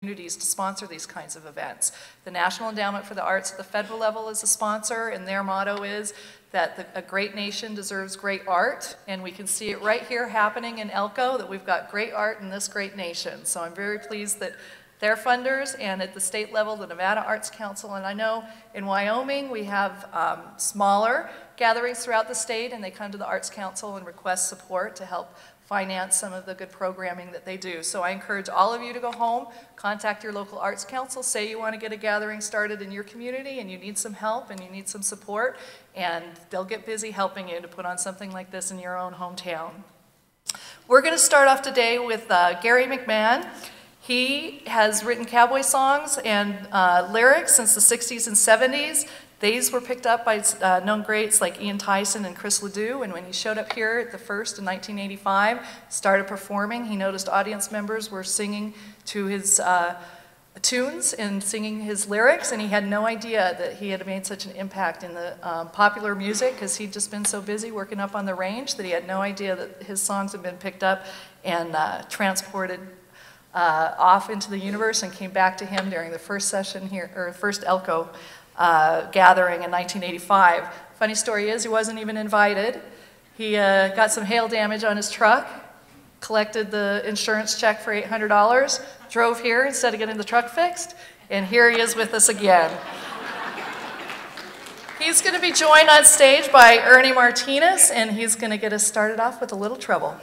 communities to sponsor these kinds of events. The National Endowment for the Arts at the federal level is a sponsor, and their motto is that a great nation deserves great art, and we can see it right here happening in Elko, that we've got great art in this great nation. So I'm very pleased that they're funders, and at the state level, the Nevada Arts Council, and I know in Wyoming we have smaller gatherings throughout the state, and they come to the Arts Council and request support to help finance some of the good programming that they do. So I encourage all of you to go home, contact your local arts council, say you want to get a gathering started in your community and you need some help and you need some support, and they'll get busy helping you to put on something like this in your own hometown. We're going to start off today with Gary McMahan. He has written cowboy songs and lyrics since the 60s and 70s. These were picked up by known greats like Ian Tyson and Chris Ledoux, and when he showed up here at the first in 1985, started performing, he noticed audience members were singing to his tunes and singing his lyrics, and he had no idea that he had made such an impact in the popular music, because he'd just been so busy working up on the range that he had no idea that his songs had been picked up and transported off into the universe, and came back to him during the first session here, or first Elko gathering in 1985. Funny story is, he wasn't even invited. He got some hail damage on his truck, collected the insurance check for $800, drove here instead of getting the truck fixed, and here he is with us again. He's going to be joined on stage by Ernie Martinez, and he's going to get us started off with A Little Trouble.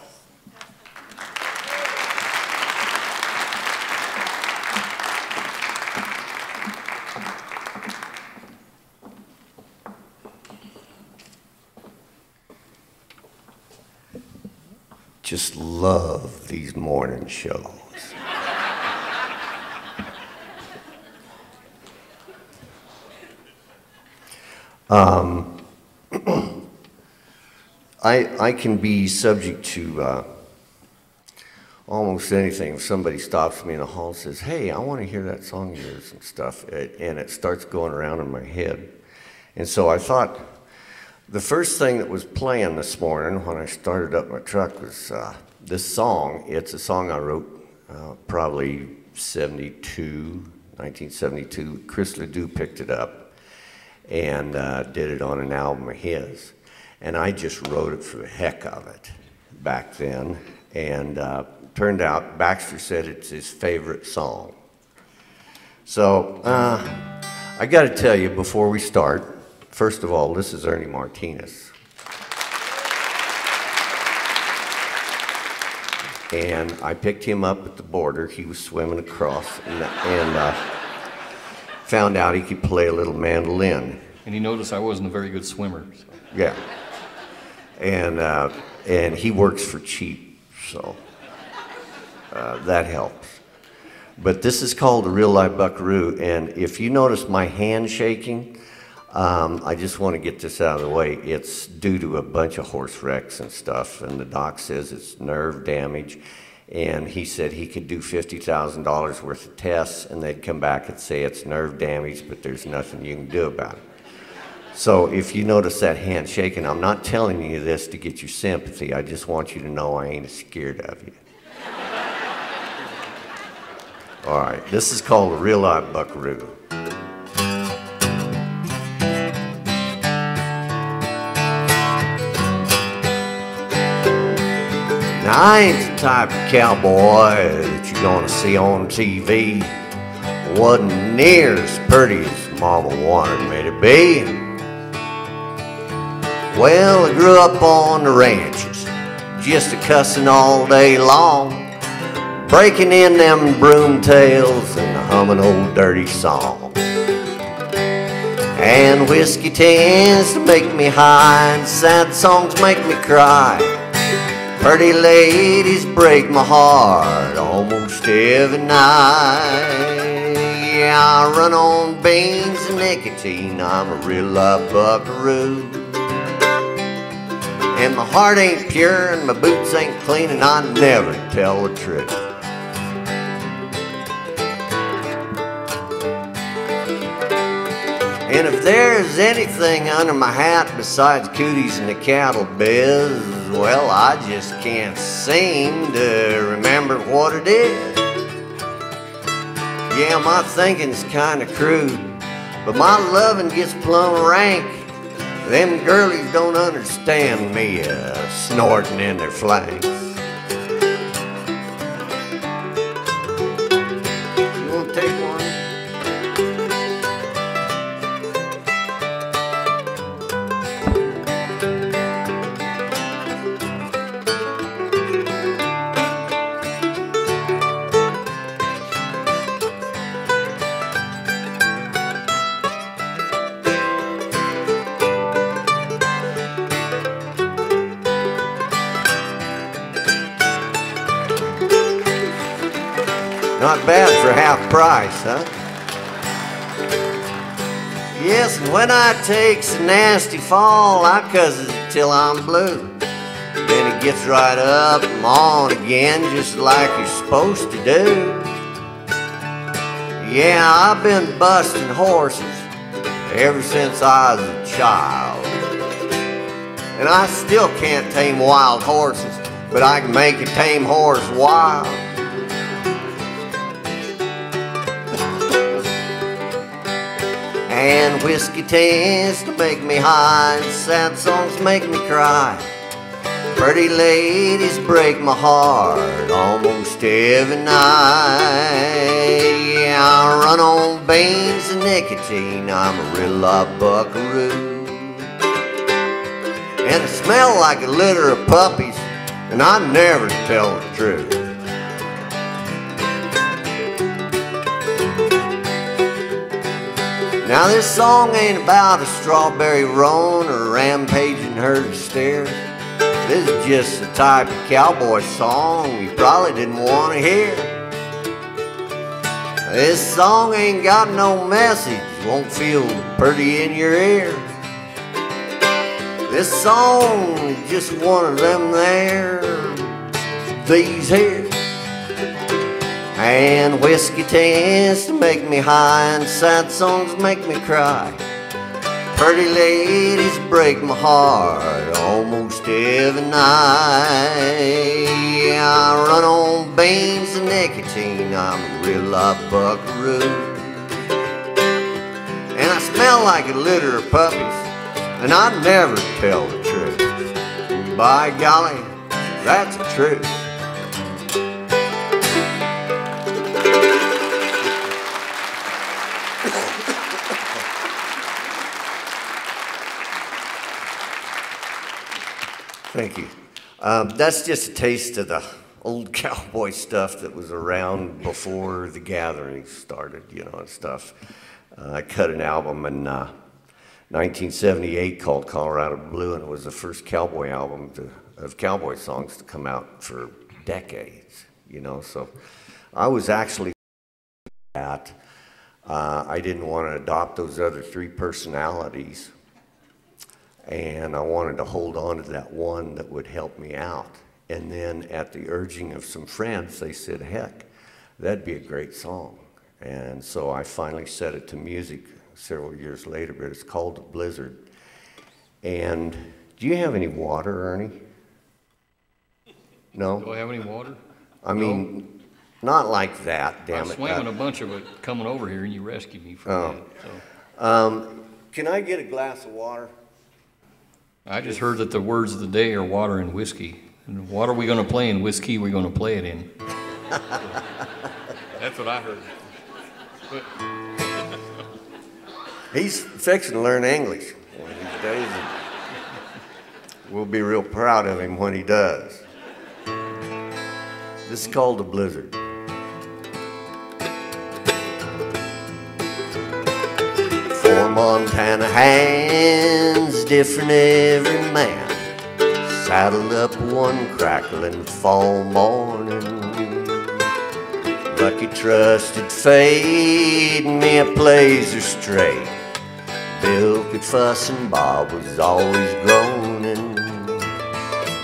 Just love these morning shows. I can be subject to almost anything. If somebody stops me in the hall and says, "Hey, I want to hear that song of yours," and stuff, and it starts going around in my head. And so I thought, the first thing that was playing this morning when I started up my truck was this song. It's a song I wrote probably 1972. Chris Ledoux picked it up and did it on an album of his. And I just wrote it for the heck of it back then. And turned out Baxter said it's his favorite song. So I got to tell you before we start, first of all, this is Ernie Martinez. And I picked him up at the border. He was swimming across and found out he could play a little mandolin. And he noticed I wasn't a very good swimmer. So. Yeah. And he works for cheap, so that helps. But this is called a Real Live Buckaroo, and if you notice my hand shaking, I just want to get this out of the way. It's due to a bunch of horse wrecks and stuff, and the doc says it's nerve damage, and he said he could do $50,000 worth of tests, and they'd come back and say it's nerve damage, but there's nothing you can do about it. So if you notice that hand shaking, I'm not telling you this to get your sympathy. I just want you to know I ain't scared of you. All right, this is called a Real Live Buckaroo. Now, I ain't the type of cowboy that you're gonna see on TV. Wasn't near as pretty as Mama wanted me to be. Well, I grew up on the ranches, just a cussing all day long, breaking in them broom tails and humming old dirty songs. And whiskey tends to make me high, and sad songs make me cry. Pretty ladies break my heart almost every night. Yeah, I run on beans and nicotine, I'm a real live buckaroo. And my heart ain't pure and my boots ain't clean, and I never tell the truth. And if there's anything under my hat besides cooties and the cattle biz, well, I just can't seem to remember what it is. Yeah, my thinking's kinda crude, but my loving gets plumb rank. Them girlies don't understand me snorting in their flanks. You wanna take one? Not bad for half price, huh? Yes, and when I takes a nasty fall, I cusses it till I'm blue. Then it gets right up and on again, just like you're supposed to do. Yeah, I've been busting horses ever since I was a child. And I still can't tame wild horses, but I can make a tame horse wild. And whiskey tends to make me high, and sad songs make me cry. Pretty ladies break my heart almost every night. Yeah, I run on beans and nicotine, I'm a real live buckaroo. And I smell like a litter of puppies, and I never tell the truth. Now this song ain't about a strawberry roan or a rampaging herd of steers. This is just the type of cowboy song you probably didn't want to hear. This song ain't got no message, won't feel pretty in your ear. This song is just one of them there, these here. And whiskey tends to make me high, and sad songs make me cry. Pretty ladies break my heart almost every night. Yeah, I run on beans and nicotine, I'm a real live buckaroo. And I smell like a litter of puppies, and I never tell the truth. By golly, that's the truth. Thank you. That's just a taste of the old cowboy stuff that was around before the gatherings started, you know, and stuff. I cut an album in 1978 called Colorado Blue, and it was the first cowboy album of cowboy songs to come out for decades, you know. So I was actually that. I didn't want to adopt those other three personalities. And I wanted to hold on to that one that would help me out. And then at the urging of some friends, they said, heck, that'd be a great song. And so I finally set it to music several years later, but it's called The Blizzard. And do you have any water, Ernie? No? Do I have any water? I mean, not like that, damn it. I swam in a bunch of it coming over here, and you rescued me from that. So. Can I get a glass of water? I just heard that the words of the day are water and whiskey. And what are we going to play in whiskey we're going to play it in? That's what I heard. He's fixing to learn English one of these days. And we'll be real proud of him when he does. This is called The Blizzard. Four Montana hands, different every man, saddled up one crackling fall morning. Lucky trusted fate, me a blazer straight. Bill could fuss and Bob was always groaning.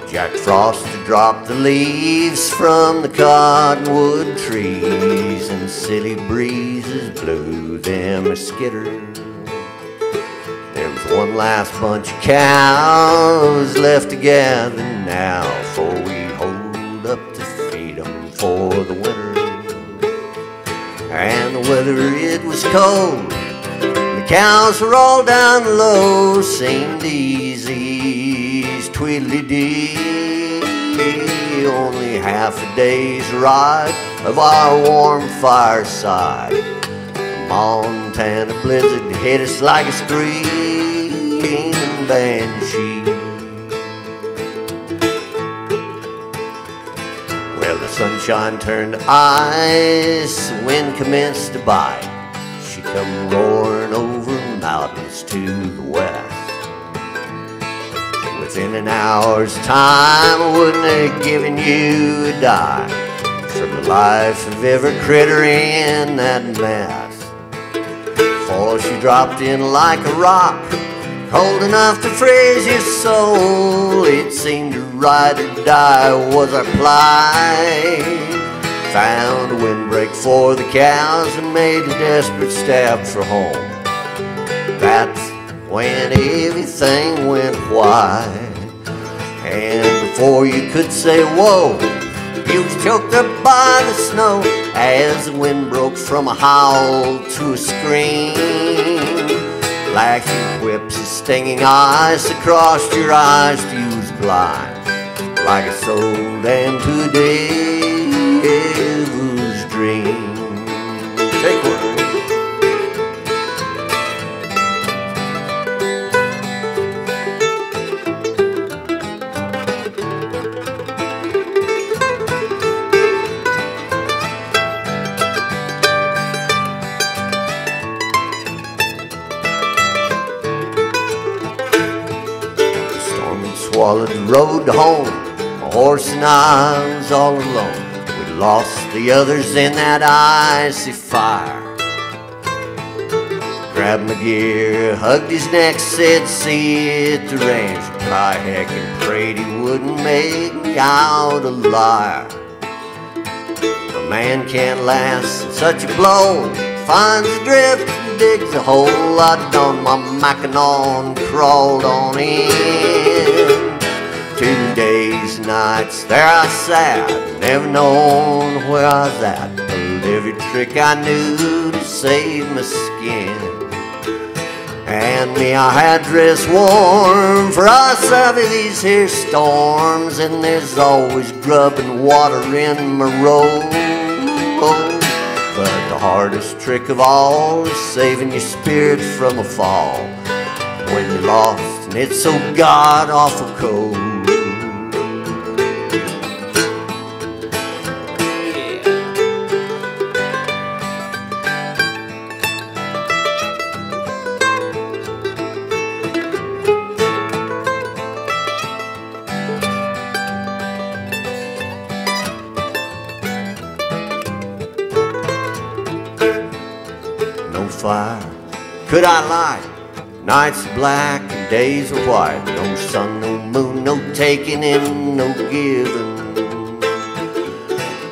Jack Frost had dropped the leaves from the cottonwood trees, and silly breezes blew them a skitter. There was one last bunch of cows left to gather now, for we hold up to feed 'em for the winter. And and the weather it was cold. The cows were all down low, seemed easy's twiddly-dee. Only half a day's ride of our warm fireside. A Montana blizzard hit us like a screaming banshee. Well, the sunshine turned to ice, the wind commenced to bite. She come roaring over mountains to the west. Within an hour's time, I wouldn't have given you a dime for the life of every critter in that mess. For she dropped in like a rock, cold enough to freeze your soul. It seemed to ride or die was our plight. Found a windbreak for the cows and made a desperate stab for home. That's when everything went white. And before you could say whoa, you was choked up by the snow as the wind broke from a howl to a scream. Lashing whips and stinging ice across your eyes till you was blind, like a soul damned to a devil's dream. Take one. Swallowed the road home, my horse and I was all alone. We lost the others in that icy fire. Grabbed my gear, hugged his neck, said see you at the range. I heckin' prayed he wouldn't make me out a liar. A man can't last in such a blow, finds a drift and digs a hole. I done my Mackinaw, crawled on in. 2 days, nights, there I sat, never known where I was at. Pulled every trick I knew to save my skin. And me, I had dressed warm, for I savvy these here storms. And there's always grub and water in my robe. But the hardest trick of all is saving your spirit from a fall when you're lost and it's so god-awful cold. Fire. Could I lie? Nights are black and days are white. No sun, no moon, no taking in, no giving.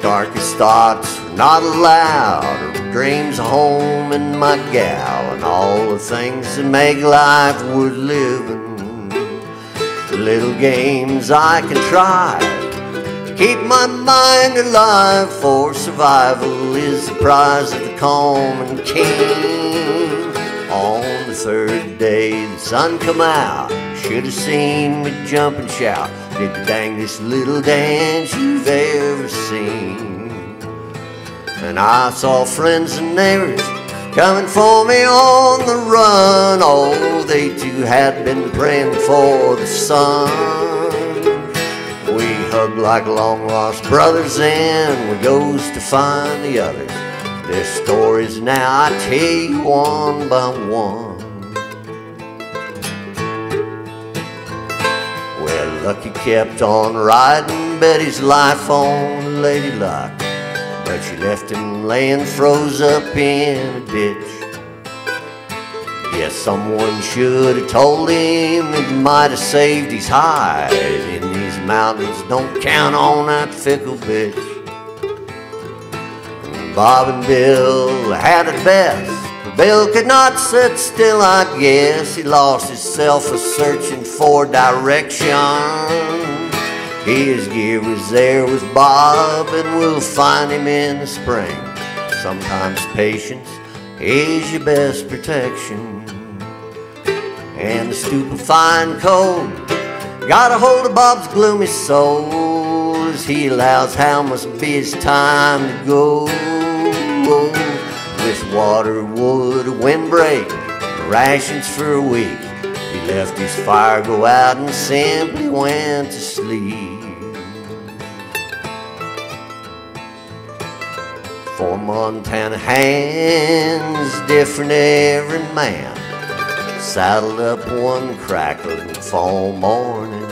Darkest thoughts were not allowed, or dreams of home and my gal, and all the things that make life worth living. Little games I can try, keep my mind alive, for survival is the prize of the common king. On the third day the sun come out, should have seen me jump and shout. Did the dangest little dance you've ever seen. And I saw friends and neighbors coming for me on the run. Oh, they too had been praying for the sun. We hug like long lost brothers and we goes to find the others. Their stories now I tell you one by one. Well, Lucky kept on riding Betty's life on Lady Luck, but she left him laying froze up in a ditch. Yes, someone should have told him it might have saved his hide. In these mountains, don't count on that fickle bitch. Bob and Bill had it best, but Bill could not sit still, I guess. He lost himself a-searching for direction. His gear was there with Bob, and we'll find him in the spring Sometimes patience is your best protection. And the stupefying cold got a hold of Bob's gloomy soul as he allows how must be his time to go. With water, wood, a windbreak, rations for a week, he left his fire go out and simply went to sleep. For Montana hands, different every man, saddled up one crackling fall morning.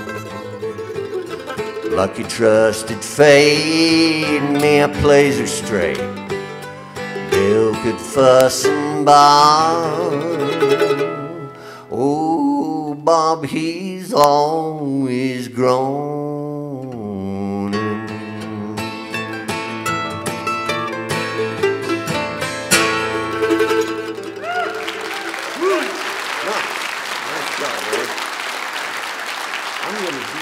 Lucky trusted fate, me a plays her straight. Bill could fuss and bar. Oh, Bob, he's always groaning. Nice job, Ray. I'm going to do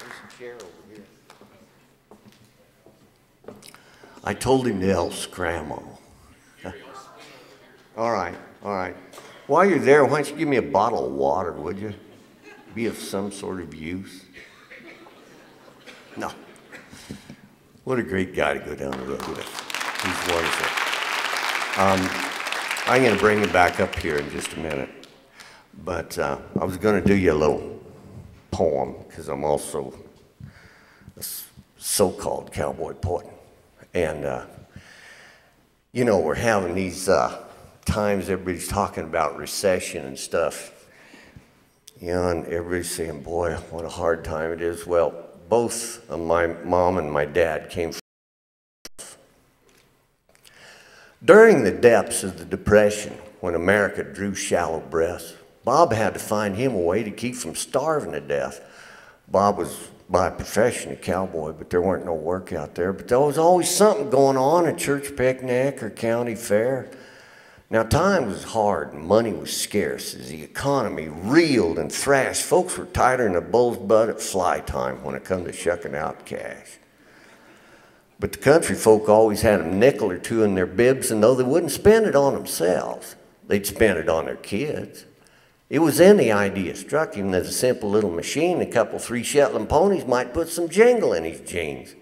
there's a chair over here. I told him to help scramble. All right, all right. While you're there, why don't you give me a bottle of water, would you? Be of some sort of use. No. What a great guy to go down the road with. He's wonderful. I'm going to bring him back up here in just a minute. But I was going to do you a little poem, because I'm also a so-called cowboy poet. And, you know, we're having these times everybody's talking about recession and stuff. You know, and everybody's saying, boy, what a hard time it is. Well, both my mom and my dad came from. During the depths of the Depression, when America drew shallow breaths, Bob had to find him a way to keep from starving to death. Bob was by profession a cowboy, but there weren't no work out there. But there was always something going on, a church picnic or county fair. Now, time was hard and money was scarce. As the economy reeled and thrashed, folks were tighter than a bull's butt at fly time when it come to shucking out cash. But the country folk always had a nickel or two in their bibs, and though they wouldn't spend it on themselves, they'd spend it on their kids. It was then the idea struck him that a simple little machine, a couple 3 Shetland ponies, might put some jingle in his jeans.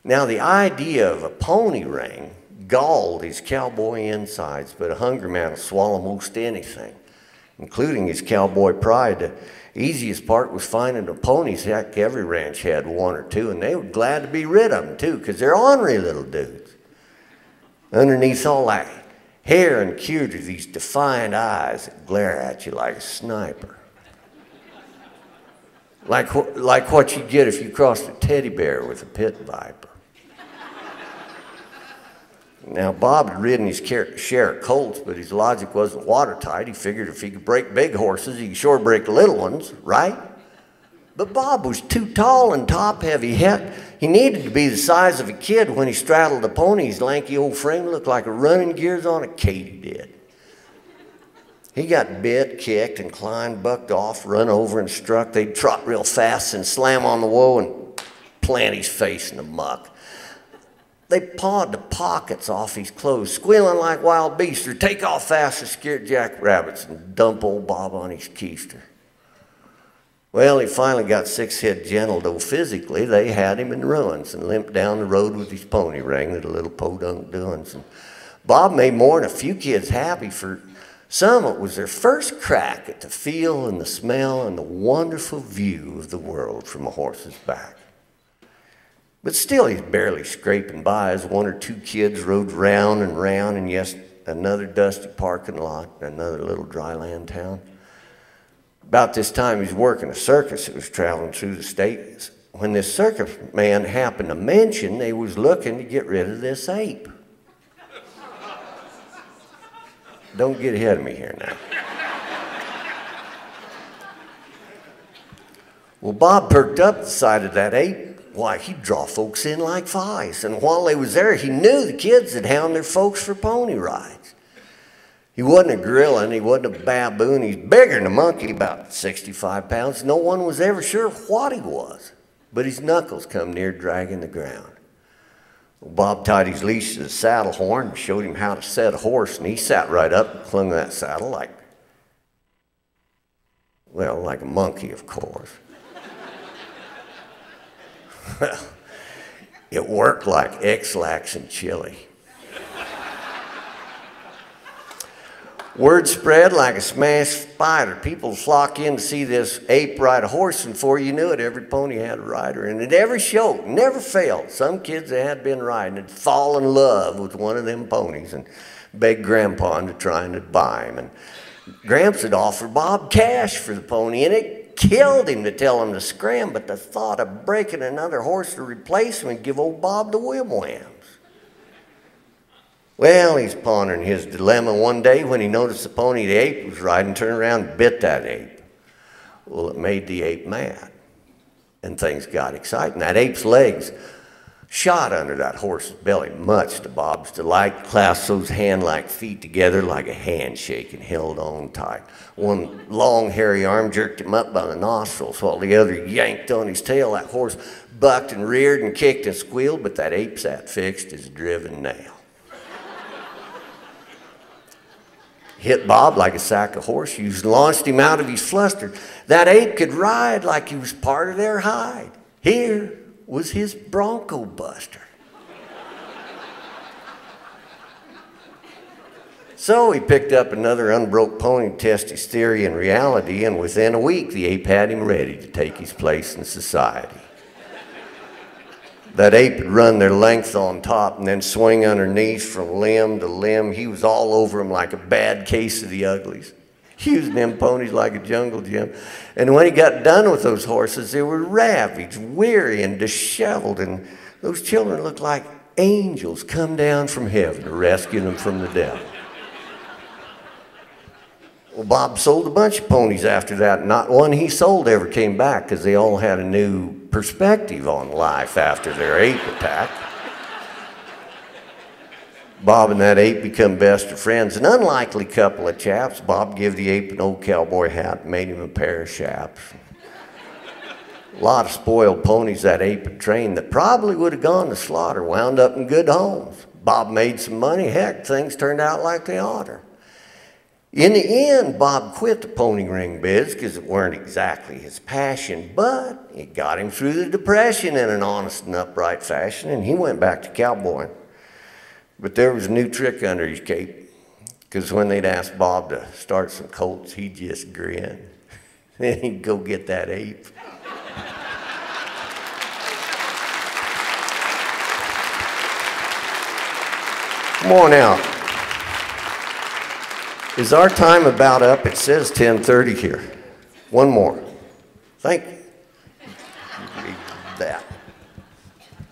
Now, the idea of a pony ring galled his cowboy insides, but a hungry man will swallow most anything, including his cowboy pride. The easiest part was finding the ponies. Heck, every ranch had 1 or 2, and they were glad to be rid of them, too, because they're ornery little dudes. Underneath all that hair and cured are these defiant eyes that glare at you like a sniper. Like what you get if you crossed a teddy bear with a pit viper. Now, Bob had ridden his share of colts, but his logic wasn't watertight. He figured if he could break big horses, he could sure break little ones, right? But Bob was too tall and top-heavy. Heck, he needed to be the size of a kid when he straddled the pony. His lanky old frame looked like a running gears on a katydid. He got bit, kicked, inclined, bucked off, run over and struck. They'd trot real fast and slam on the woe and plant his face in the muck. They pawed the pockets off his clothes, squealing like wild beasts, or take off fast as scared jackrabbits and dump old Bob on his keister. Well, he finally got 6-head gentle, though physically they had him in ruins and limped down the road with his pony ring at a little podunk doings. And Bob made more than a few kids happy. For some, it was their first crack at the feel and the smell and the wonderful view of the world from a horse's back. But still, he's barely scraping by as 1 or 2 kids rode round and round, and yes, another dusty parking lot, another little dry land town. About this time, he was working a circus that was traveling through the state. When this circus man happened to mention they was looking to get rid of this ape. Don't get ahead of me here now. Well, Bob perked up the sight of that ape. Why, he'd draw folks in like flies. And while they was there, he knew the kids would hound their folks for pony rides. He wasn't a gorilla and he wasn't a baboon. He's bigger than a monkey, about 65 pounds. No one was ever sure what he was. but his knuckles come near dragging the ground. Well, Bob tied his leash to the saddle horn and showed him how to set a horse, and he sat right up and clung to that saddle like a monkey, of course. Well, it worked like X-Lax and chili. Word spread like a smashed spider. People flock in to see this ape ride a horse, and before you knew it, every pony had a rider. And at every show, never failed, some kids that had been riding had fallen in love with one of them ponies and begged Grandpa into trying to buy him. And Gramps had offered Bob cash for the pony, and it killed him to tell him to scram, but the thought of breaking another horse to replace him and give old Bob the wham-whams. Well, he's pondering his dilemma one day when he noticed the pony the ape was riding turned around and bit that ape. Well, it made the ape mad, and things got exciting. That ape's legs shot under that horse's belly, much to Bob's delight, clasped those hand-like feet together like a handshake and held on tight. One long, hairy arm jerked him up by the nostrils, while the other yanked on his tail. That horse bucked and reared and kicked and squealed, but that ape sat fixed as a driven nail. Hit Bob like a sack of horseshoes, launched him out of his fluster. That ape could ride like he was part of their hide. Here was his bronco buster. So he picked up another unbroke pony to test his theory and reality, and within a week the ape had him ready to take his place in society. That ape would run their length on top and then swing underneath from limb to limb. He was all over him like a bad case of the uglies, using them ponies like a jungle gym. And when he got done with those horses, they were ravaged, weary, and disheveled, and those children looked like angels come down from heaven to rescue them from the devil. Well, Bob sold a bunch of ponies after that. Not one he sold ever came back because they all had a new perspective on life after their ape attack. Bob and that ape become best of friends. An unlikely couple of chaps. Bob gave the ape an old cowboy hat and made him a pair of chaps. A lot of spoiled ponies that ape had trained that probably would have gone to slaughter wound up in good homes. Bob made some money. Heck, things turned out like they oughter. In the end, Bob quit the pony ring biz because it weren't exactly his passion, but it got him through the Depression in an honest and upright fashion, and he went back to cowboying. But there was a new trick under his cape, because when they'd ask Bob to start some colts, he'd just grin. Then he'd go get that ape. Come on out. Is our time about up? It says 10:30 here. One more. Thank you. That.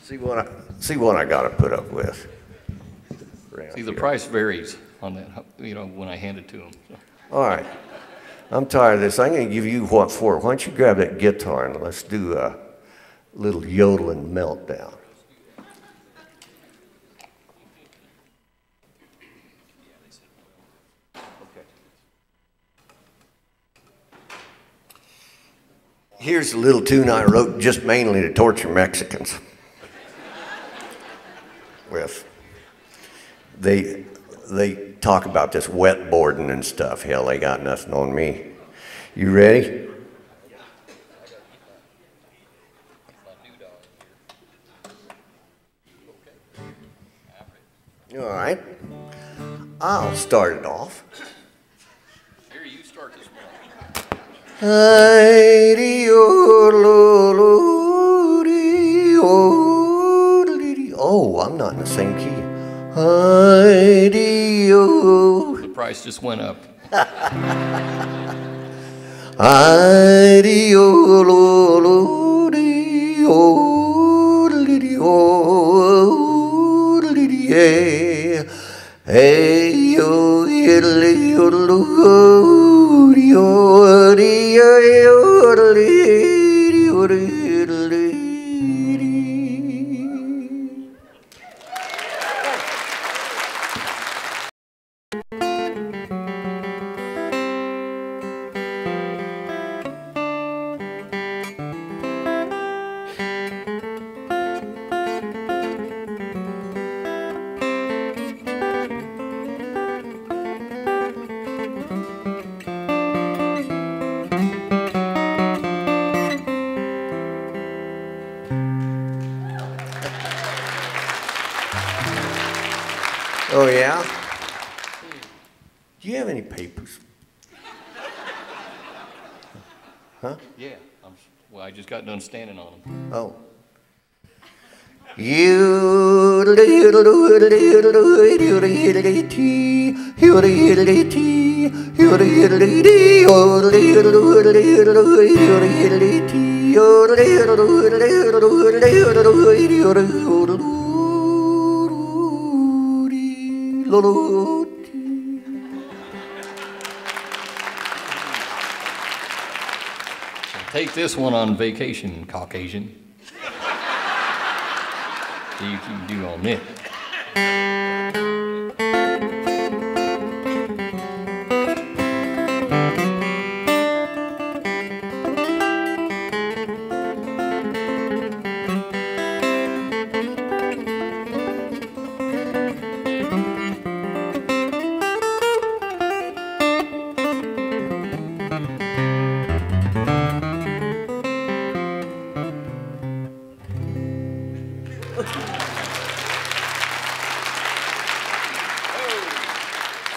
See what I got to put up with. See, the price varies on that, you know, when I hand it to them. So. All right. I'm tired of this. I'm going to give you what for. Why don't you grab that guitar and let's do a little yodeling meltdown. Here's a little tune I wrote just mainly to torture Mexicans with. They talk about this wet boarding and stuff. Hell, they got nothing on me. You ready? All right. I'll start it off. Here, you start this one. Oh, I'm not in the same key. The price just went up. Oh, yeah? Do you have any papers? Huh? Yeah. Well, I just got done standing on them. Oh. Take this one on vacation, Caucasian. See if you can do on it.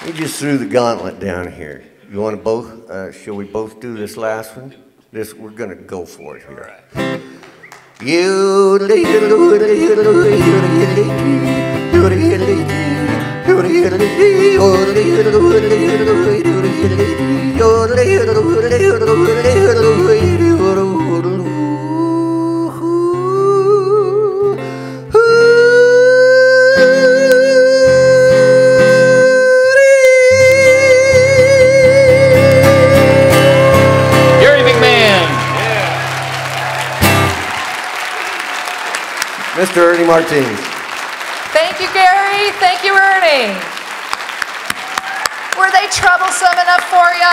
We just threw the gauntlet down here. You want to both, shall we both do this last one? We're gonna go for it here. Mr. Ernie Martinez. Thank you, Gary. Thank you, Ernie. Were they troublesome enough for you?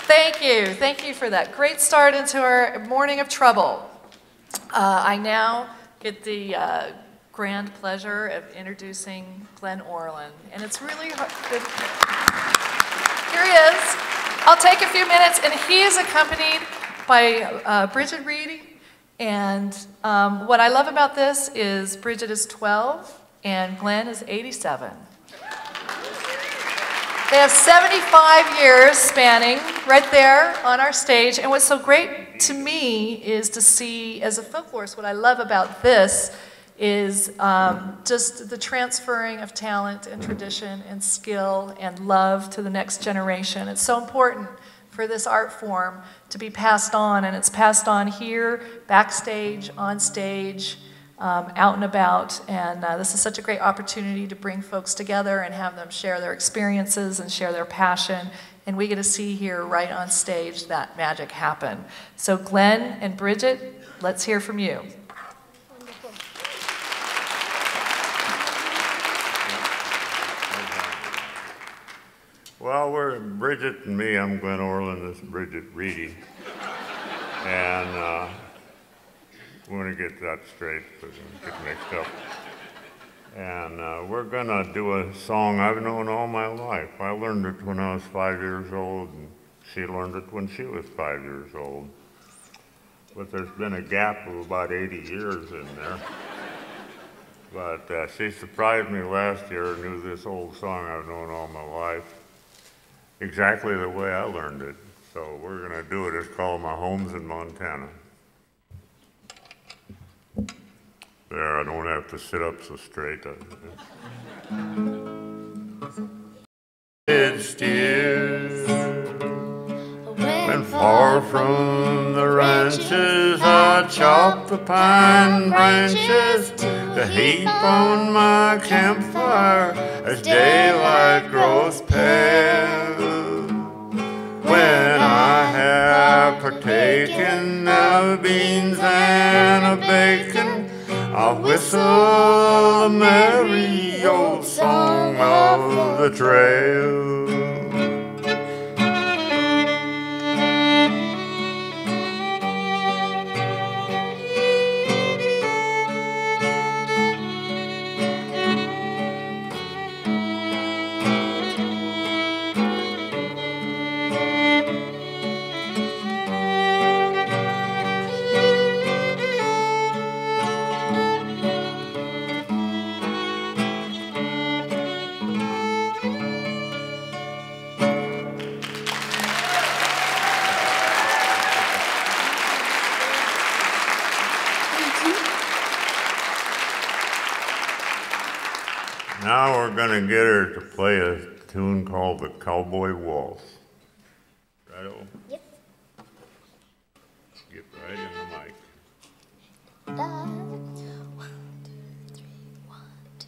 Thank you. Thank you for that great start into our morning of trouble. I now get the grand pleasure of introducing Glenn Orlin, and it's really good. Here he is. I'll take a few minutes, and he is accompanied by Bridget Reedy. And what I love about this is Bridget is 12 and Glenn is 87. They have 75 years spanning right there on our stage. And what's so great to me is to see, as a folklorist, what I love about this is just the transferring of talent and tradition and skill and love to the next generation. It's so important for this art form to be passed on, and it's passed on here, backstage, on stage, out and about, and this is such a great opportunity to bring folks together and have them share their experiences and share their passion, and we get to see here right on stage that magic happen. So Glenn and Bridget, let's hear from you. Well, we're Bridget and me. I'm Glenn Orlin. This is Bridget Reedy. And we want to get that straight because we get mixed up. And we're going to do a song I've known all my life. I learned it when I was 5 years old, and she learned it when she was 5 years old. But there's been a gap of about 80 years in there. But she surprised me last year and knew this old song I've known all my life exactly the way I learned it. So we're going to do it. It's called My Home's in Montana. There, I don't have to sit up so straight. It's dear. When far from the ranches, I chop the pine branches to heap on my campfire as daylight grows pale. When I have partaken of beans and a bacon, I'll whistle a merry old song of the trail. gonna get her to play a tune called the Cowboy Walls. Right, Yep. get right in the mic. One, two, three, 1, 2.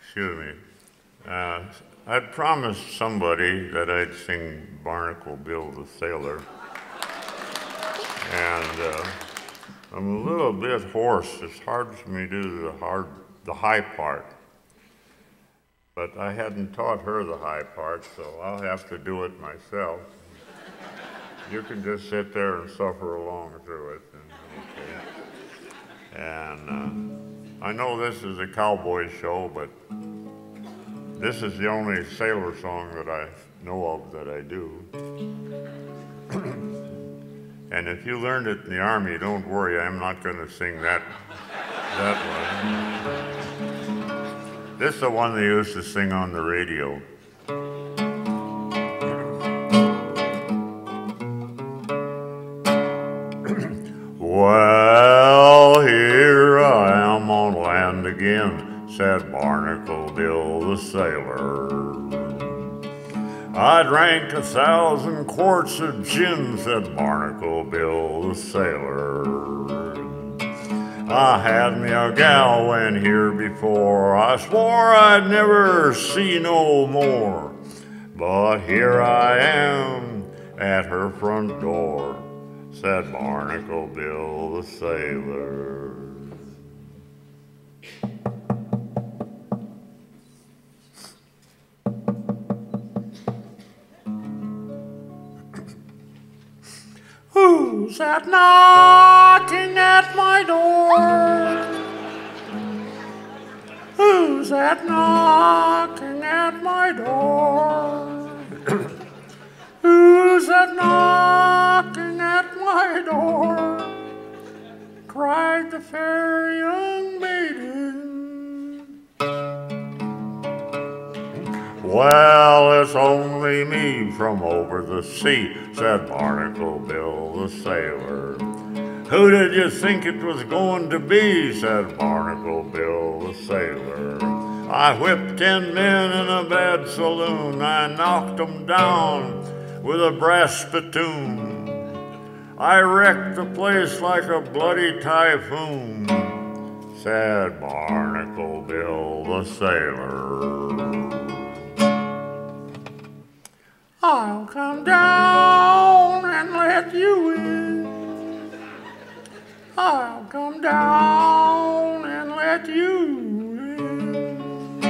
Excuse me. I'd promised somebody that I'd sing Barnacle Bill the Sailor. And I'm a little bit hoarse. It's hard for me to do the high part. But I hadn't taught her the high part, so I'll have to do it myself. You can just sit there and suffer along through it. Okay. And I know this is a cowboy show, but this is the only sailor song that I know of that I do. And if you learned it in the Army, don't worry, I'm not going to sing that one. This is the one they used to sing on the radio. Well, here I am on land again, said Barnacle Bill the sailor. I drank 1,000 quarts of gin, said Barnacle Bill the sailor. I had me a gal when here before, I swore I'd never see no more. But here I am at her front door, said Barnacle Bill the sailor. Who's that knocking at my door? Who's that knocking at my door? Who's that knocking at my door? Cried the fair young maiden. Well, it's only me from over the sea, said Barnacle Bill the sailor. Who did you think it was going to be, said Barnacle Bill the sailor. I whipped 10 men in a bad saloon, I knocked 'em down with a brass spittoon. I wrecked the place like a bloody typhoon, said Barnacle Bill the sailor. I'll come down and let you in. I'll come down and let you in.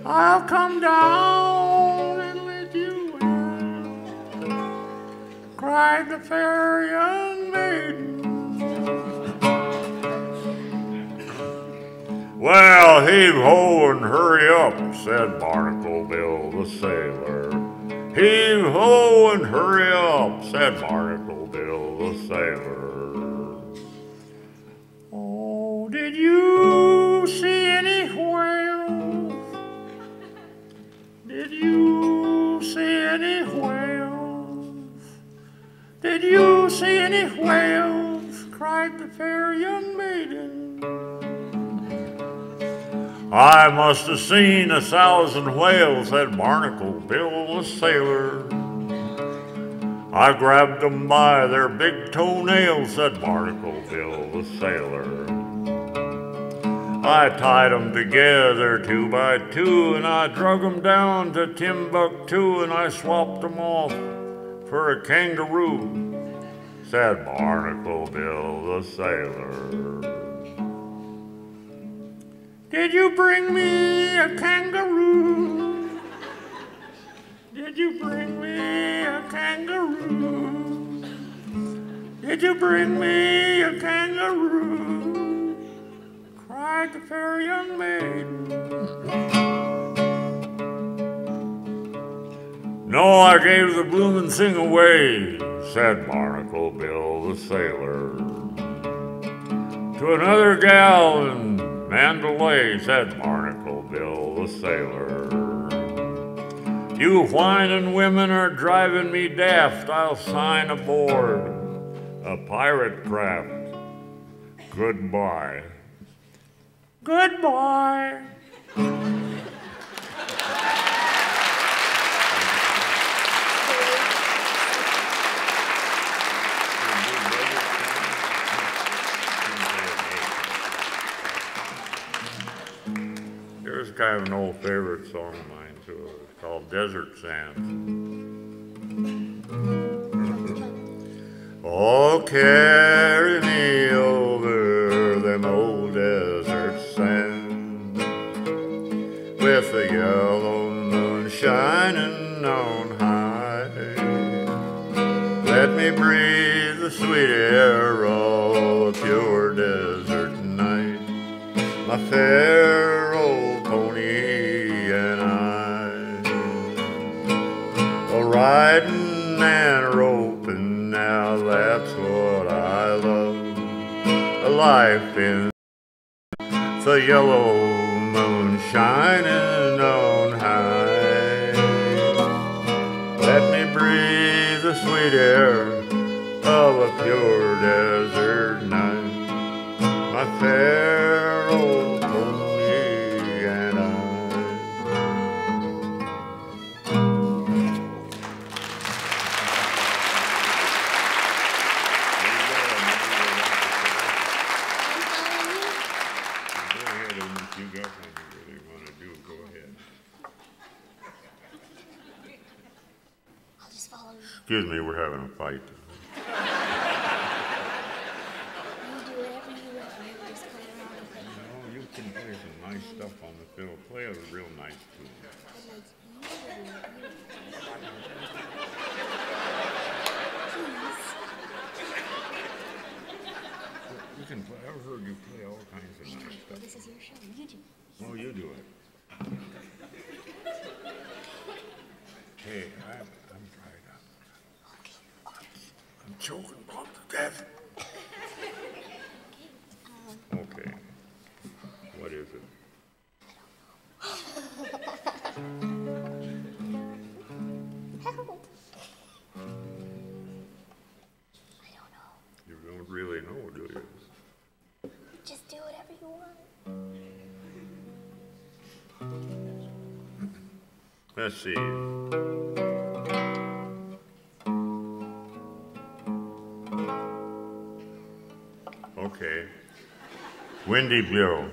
I'll come down and let you in, cried the fair young maiden. Well, heave-ho and hurry up, said Barnacle Bill the sailor. Heave-ho and hurry up, said Barnacle Bill the the sailor. Oh, did you see any whales? Did you see any whales? Did you see any whales? Cried the fair young maiden. I must have seen 1,000 whales, said Barnacle Bill the sailor. I grabbed them by their big toenails, said Barnacle Bill the sailor. I tied them together 2 by 2, and I drug them down to Timbuktu, and I swapped them off for a kangaroo, said Barnacle Bill the sailor. Did you bring me a kangaroo? Did you bring me a kangaroo? Did you bring me a kangaroo? Cried the fair young maiden. No, I gave the bloomin' thing away, said Barnacle Bill the sailor. To another gal in Mandalay, said Barnacle Bill the sailor. You whining women are driving me daft. I'll sign aboard a pirate craft. Goodbye. Goodbye. Here's kind of an old favorite song of mine too. It's called Desert Sands. Oh, carry me over them old desert sands, with the yellow moon shining on high. Let me breathe the sweet air of a pure desert night, my fair old pony and I, riding and roping, now that's what I love, a life in the yellow moon shining on high. Let me breathe the sweet air of a pure desert night, my fair old pony and I. You got something you really want to do, go ahead. I'll just follow you. Excuse me, we're having a fight. You do whatever you want. You just play around with it. No, you can play some nice stuff on the fiddle. Play a real nice tune. You can play. I've heard you play all kinds of nice stuff. This is your show. You do. Oh, you do it. Hey, I'm dried up. I'm choking about to death. Okay. What is it? Help. I don't know. You don't really know, do you? Just do whatever you want. Let's see. Okay. Windy Bill.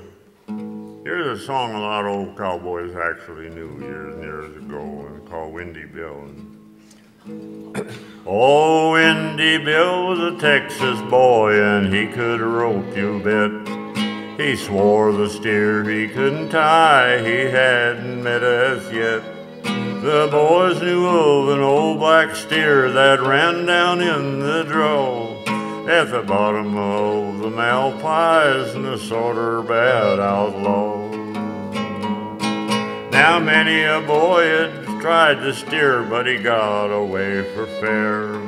Here's a song a lot of old cowboys actually knew years and years ago, called Windy Bill. Oh, Windy Bill was a Texas boy, and he could rope, you bet. He swore the steer he couldn't tie, he hadn't met us yet. The boys knew of an old black steer that ran down in the draw at the bottom of the Malpais, and a sort of bad outlaw. Now many a boy had tried to steer, but he got away for fair.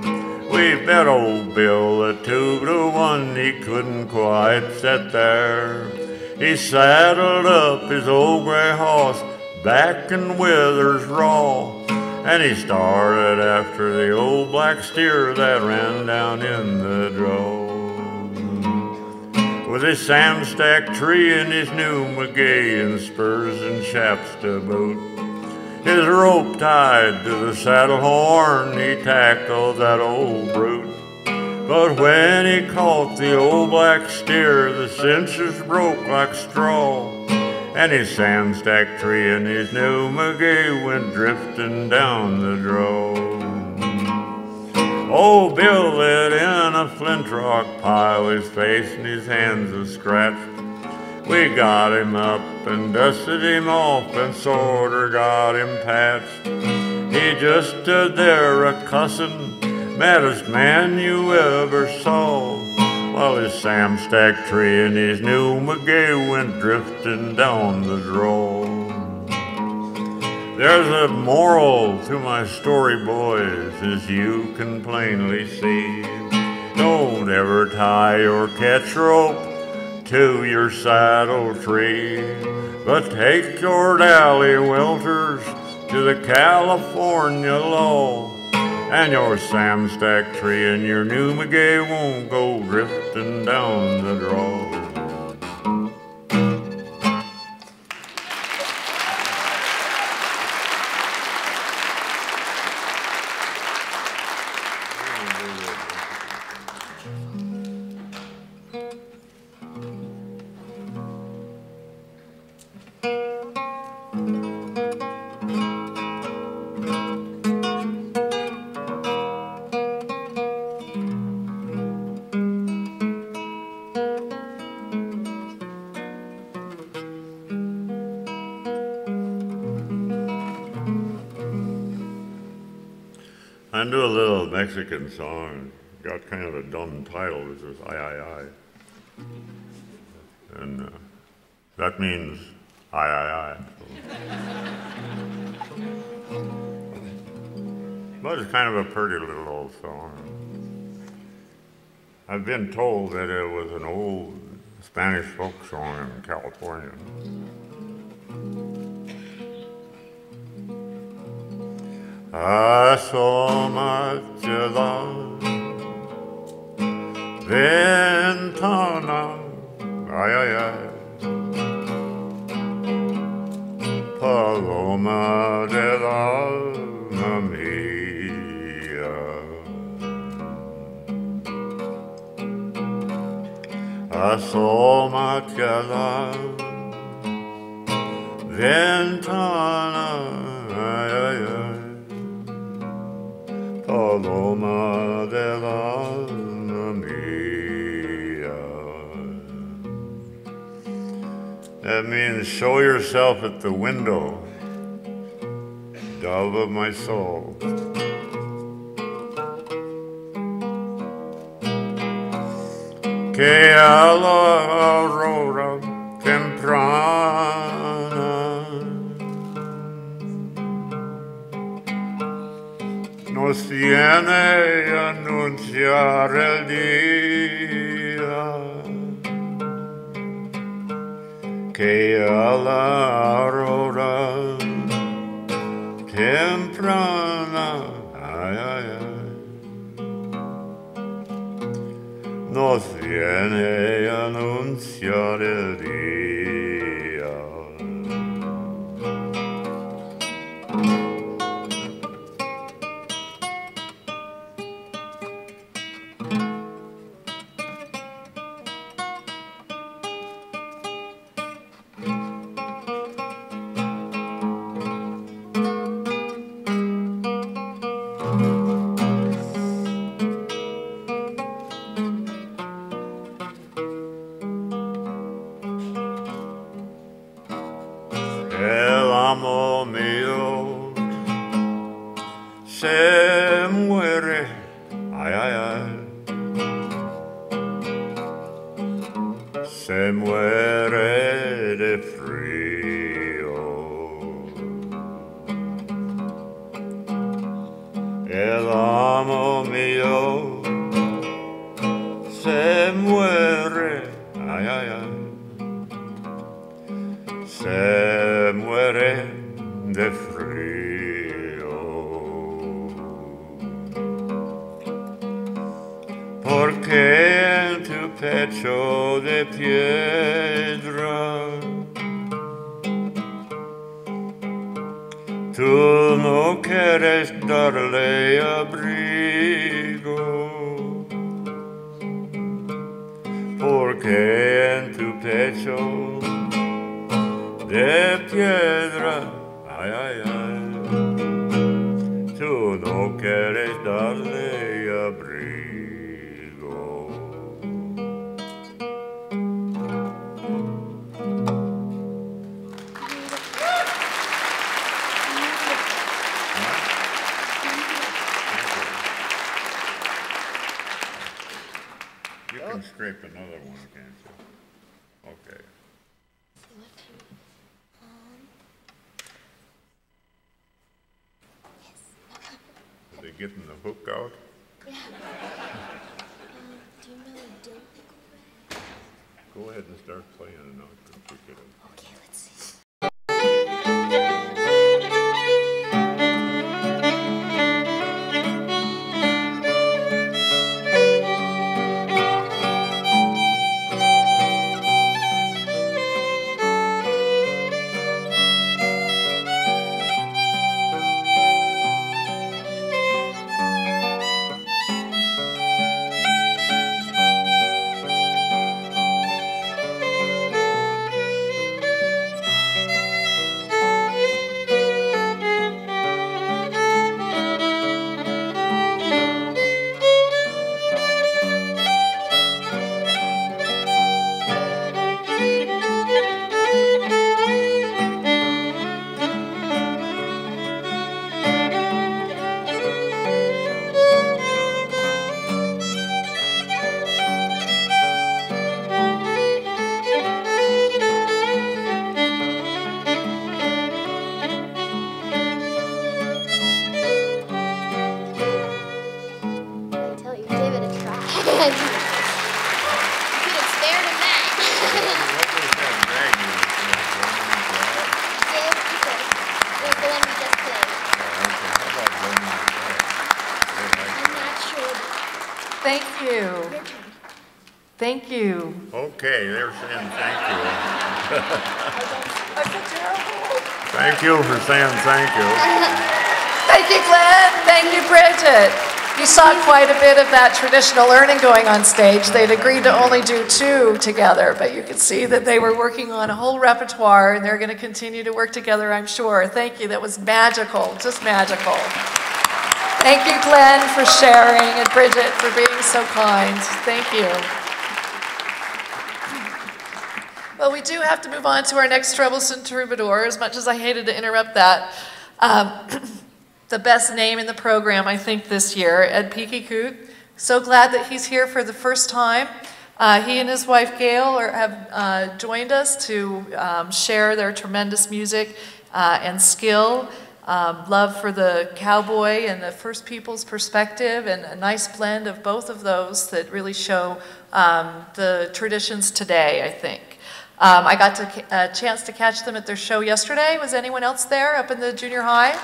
We we bet old Bill a 2-to-1 he couldn't quite sit there. He saddled up his old gray horse, back and withers raw, and he started after the old black steer that ran down in the draw. With his Samstack tree and his new McGee and spurs and chaps to boot, his rope tied to the saddle horn, he tackled that old brute. But when he caught the old black steer, the cinches broke like straw, and his Samstack tree and his new McGee went drifting down the draw. Old Bill lit in a flint rock pile, his face and his hands a scratched. We got him up and dusted him off and sorter got him patched. He just stood there a-cussin', maddest man you ever saw, while his Samstack tree and his new McGee went drifting down the draw. There's a moral to my story, boys, as you can plainly see. Don't ever tie your catch rope to your saddle tree, but take your dally welters to the California law, and your Samstack tree and your new McGee won't go drifting down the draw. I do a little Mexican song, got kind of a dumb title, which is I. And that means I. But it's kind of a pretty little old song. I've been told that it was an old Spanish folk song in California. Asómate la ventana, ay, ay, ay, paloma del alma mía. Asómate a la ventana, ay, ay, ay, paloma del alma mía. That means show yourself at the window, dove of my soul. Que a la aurora temprana nos viene a anunciar el día, que a la aurora temprana, ay, ay, ay, nos viene a anunciar el día. El amor mío se muere, ay, ay, ay, se muere de frío. El amor mío se muere de frío, porque en tu pecho de piedra tú no quieres darle abrigo, porque en tu pecho de piedra, ay, ay, ay, tú no quieres darle abrigo. You can scrape another one, can't you? Okay. Are they getting the hook out? Yeah. Do you know a dill pickle? Go ahead and start playing and I'll pick it up. Okay, let's see. Thank you. Thank you. Okay, they're saying thank you. I feel terrible. Thank you for saying thank you. Thank you, Glenn. Thank you, Bridget. You saw quite a bit of that traditional learning going on stage. They'd agreed to only do 2 together, but you could see that they were working on a whole repertoire, and they're going to continue to work together, I'm sure. Thank you. That was magical, just magical. Thank you, Glenn, for sharing, and Bridget for being so kind. Thank you. Well, we do have to move on to our next troublesome troubadour, as much as I hated to interrupt that. The best name in the program, I think, this year, Ed Peekeekoot. So glad that he's here for the first time. He and his wife, Gail, have joined us to share their tremendous music and skill, love for the cowboy and the First Peoples perspective, and a nice blend of both of those that really show the traditions today, I think. I got a chance to catch them at their show yesterday. Was anyone else there up in the junior high?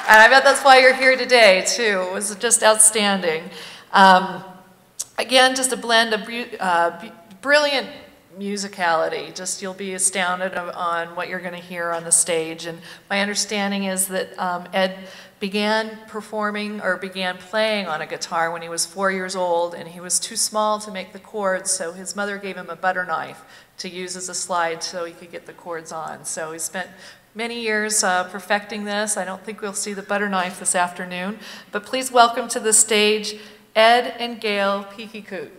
And I bet that's why you're here today, too. It was just outstanding. Again, just a blend of brilliant musicality. Just you'll be astounded on what you're going to hear on the stage. And my understanding is that Ed began performing or began playing on a guitar when he was 4 years old, and he was too small to make the chords, so his mother gave him a butter knife to use as a slide so he could get the chords on. So he spent many years perfecting this. I don't think we'll see the butter knife this afternoon, but please welcome to the stage Ed and Gail Peekeekoot.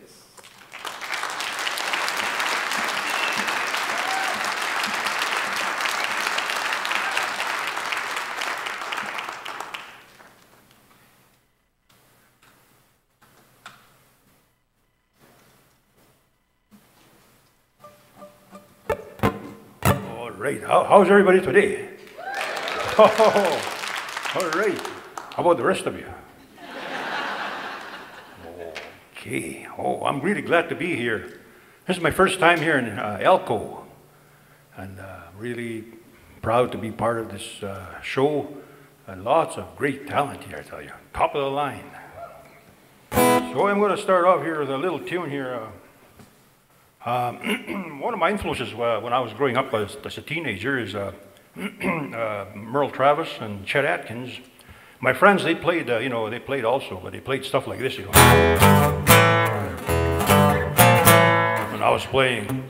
All right, how's everybody today? Oh, all right. How about the rest of you? Okay. Oh, I'm really glad to be here. This is my first time here in Elko. and really proud to be part of this show. And lots of great talent here, I tell you. Top of the line. So I'm going to start off here with a little tune here. One of my influences when I was growing up as a teenager is Merle Travis and Chet Atkins. My friends, they played, they played also, but they played stuff like this, And I was playing.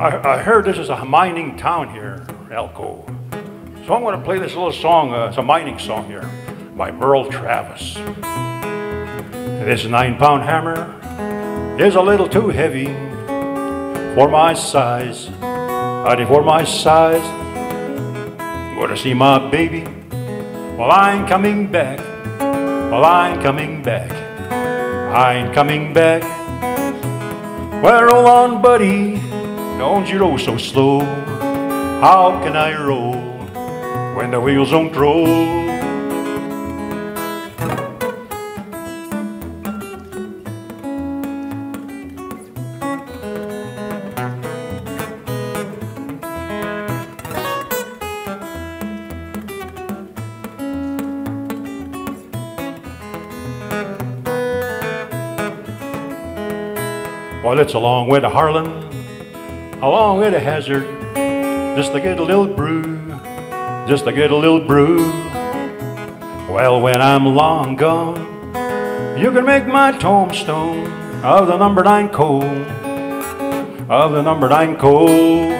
I heard this is a mining town here, Elko. So I'm going to play this little song, it's a mining song here, by Merle Travis. This 9-pound hammer is a little too heavy for my size. For my size. I'm going to see my baby. Well, I ain't coming back. Well, I ain't coming back. I ain't coming back. Well, roll on, buddy. Don't you roll so slow. How can I roll when the wheels don't roll? Well, it's a long way to Ohrlin, a long way to Hazard, just to get a little brew, just to get a little brew. Well, when I'm long gone, you can make my tombstone of the number 9 coal, of the number 9 coal.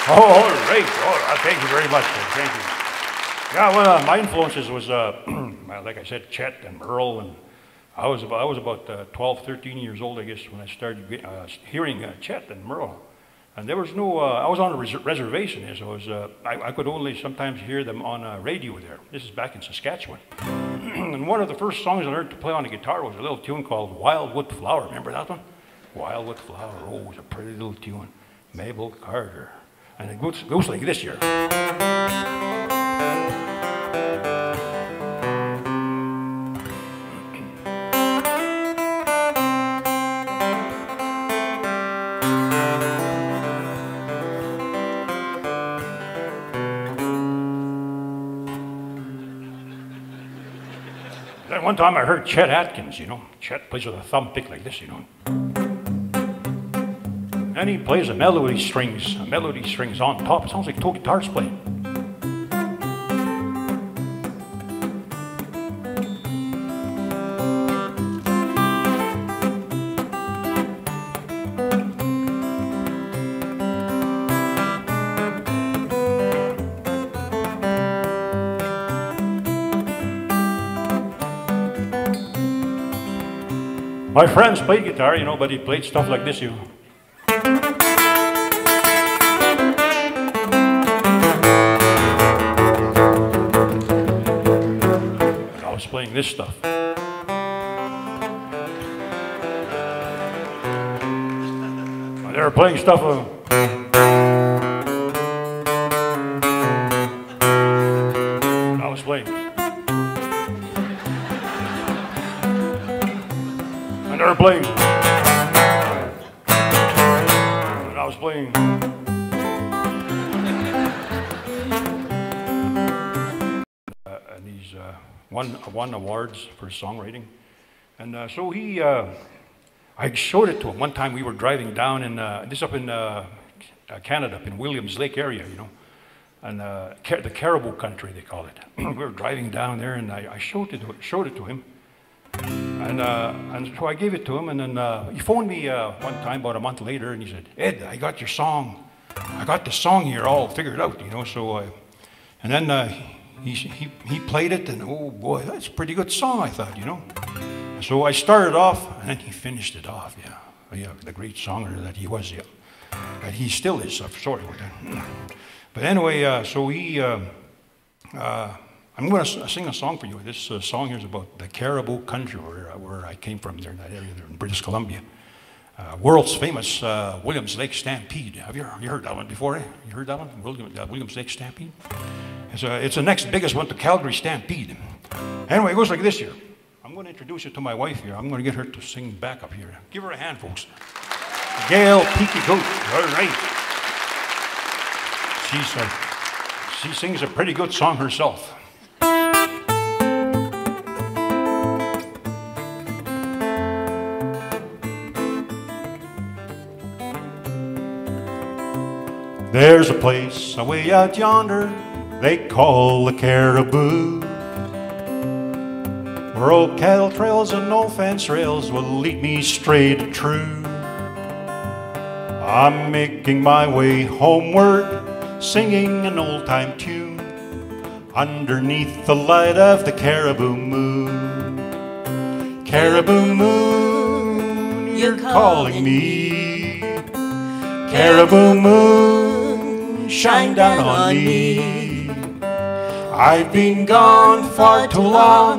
Oh, all right. Oh, thank you very much. Thank you. Yeah, well, my influences was, like I said, Chet and Merle, and I was about 12, 13 years old, I guess, when I started hearing Chet and Merle. And there was no, I was on a reservation there, so I could only sometimes hear them on radio there. This is back in Saskatchewan. And one of the first songs I learned to play on the guitar was a little tune called Wildwood Flower. Remember that one? Wildwood Flower. Oh, it was a pretty little tune. Mabel Carter. And it goes like this here. Then one time I heard Chet Atkins, Chet plays with a thumb pick like this, And he plays a melody strings on top. It sounds like two guitars playing. My friends played guitar, but he played stuff like this, Playing this stuff. They were playing stuff I was playing. And they were playing. And I was playing. he's won awards for songwriting. And so I showed it to him. One time we were driving down in, this up in Canada, up in Williams Lake area, you know, and the caribou country, they call it. We were driving down there, and I showed it to him. And so I gave it to him, and then he phoned me one time about a month later, and he said, "Ed, I got your song. I got the song here all figured out, you know." So, and then he played it, and oh boy, that's a pretty good song, I thought, you know. So I started off, and then he finished it off. Yeah, the great songer that he was. Yeah, and he still is. I'm sorry about that. But anyway, so I'm going to sing a song for you. This song here is about the caribou country where I came from there in that area there in British Columbia. World's famous Williams Lake Stampede. Have you heard that one before? You heard that one? Williams Lake Stampede? It's the next biggest one to Calgary Stampede. Anyway, it goes like this here. I'm going to introduce you to my wife here. I'm going to get her to sing back up here. Give her a hand, folks. Gail Peekeekoot. All right. She sings a pretty good song herself. There's a place away out yonder they call the Caribou, where old cattle trails and no fence rails will lead me straight and true. I'm making my way homeward, singing an old-time tune, underneath the light of the caribou moon. Caribou moon, you're calling me. Caribou moon, shine down on me. I've been gone far too long,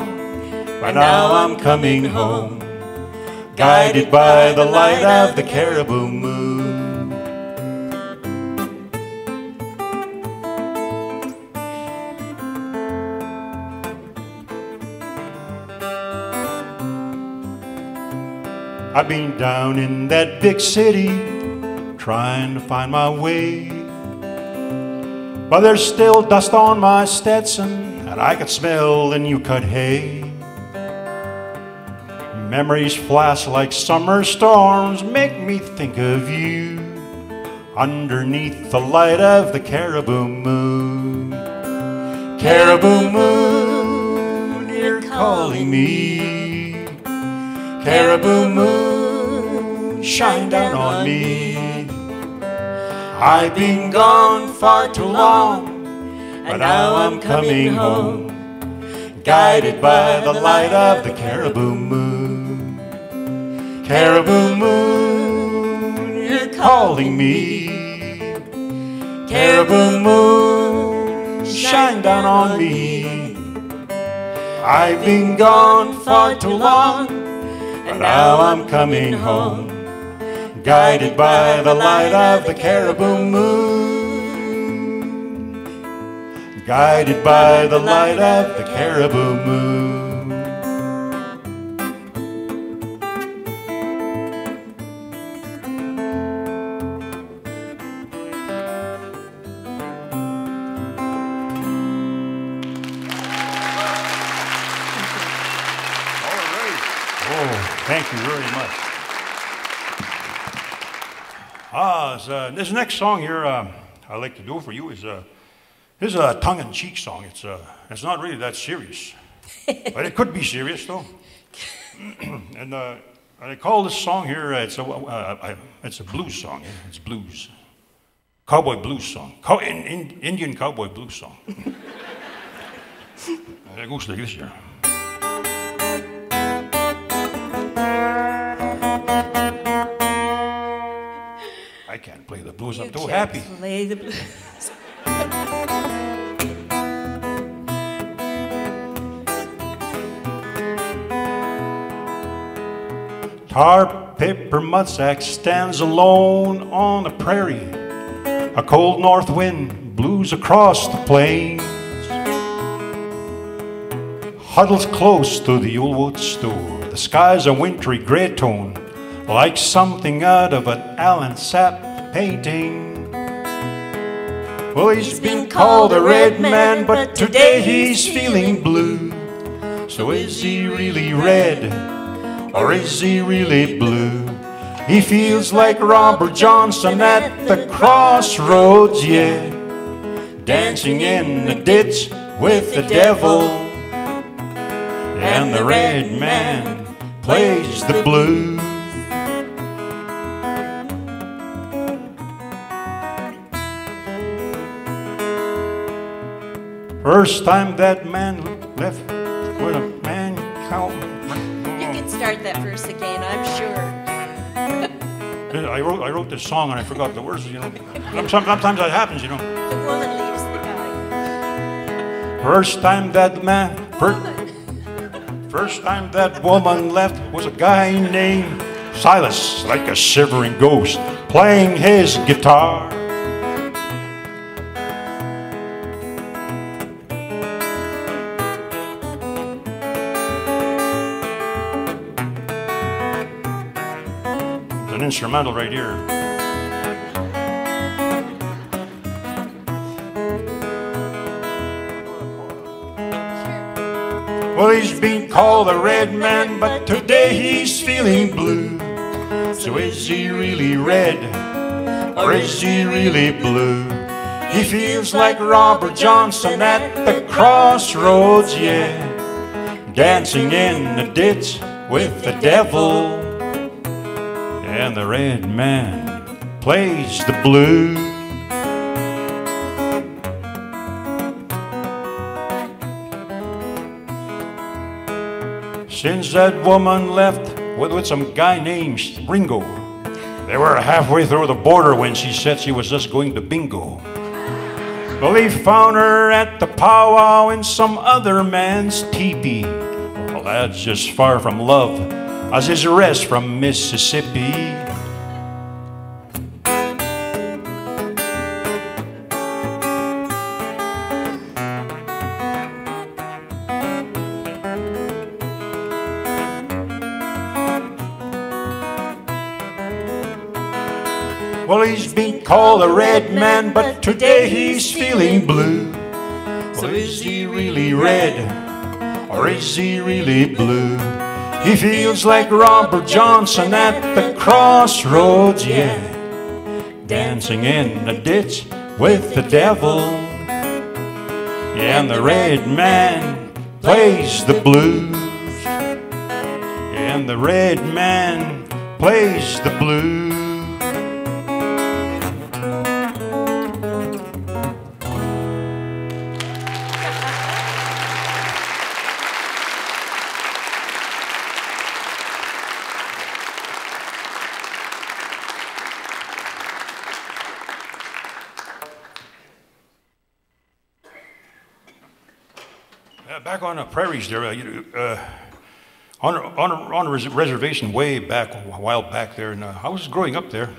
but now I'm coming home, guided by the light of the caribou moon. I've been down in that big city, trying to find my way, but there's still dust on my Stetson, and I can smell the new cut hay. Memories flash like summer storms, make me think of you, underneath the light of the caribou moon. Caribou moon, you're calling me. Caribou moon, shine down on me. I've been gone far too long, and now I'm coming home, guided by the light of the caribou moon. Caribou moon, you're calling me. Caribou moon, shine down on me. I've been gone far too long, and now I'm coming home, guided by the light of the caribou moon. Guided by the light of the caribou moon. Thank you very much. This next song here I'd like to do for you is a tongue-in-cheek song. It's not really that serious, but it could be serious though. And I call this song here, it's a blues song. Yeah? It's blues. Cowboy blues song. Indian cowboy blues song. And it goes like this here. I can't play the blues, I'm too happy. Play the blues. Tar paper mudsack stands alone on the prairie. A cold north wind blows across the plains, huddles close to the Yolo store. The sky's a wintry gray tone, like something out of an Alan Sapp painting. Well, he's been called a red man, but today he's feeling blue. So is he really red, or is he really blue? He feels like Robert Johnson at the crossroads, yeah, dancing in the ditch with the devil. And the red man plays the blues. First time that man left with a man count. You can start that verse again, I'm sure. I wrote this song and I forgot the words, you know. Sometimes that happens, you know. The woman leaves the guy. First time that woman left was a guy named Silas, like a shivering ghost, playing his guitar. An instrumental right here. Well, he's been called a red man, but today he's feeling blue. So is he really red, or is he really blue? He feels like Robert Johnson at the crossroads, yeah, dancing in the ditch with the devil. And the red man plays the blues. Since that woman left with some guy named Ringo, they were halfway through the border when she said she was just going to bingo. Well, he found her at the powwow in some other man's teepee. Well, that's just far from love as his rest from Mississippi. Well, he's been called a red man, but today he's feeling blue. So is he really red, or is he really blue? He feels like Robert Johnson at the crossroads, yeah, dancing in the ditch with the devil. And the red man plays the blues. And the red man plays the blues. Back on the prairies there, on a reservation way back, a while back there, and I was growing up there,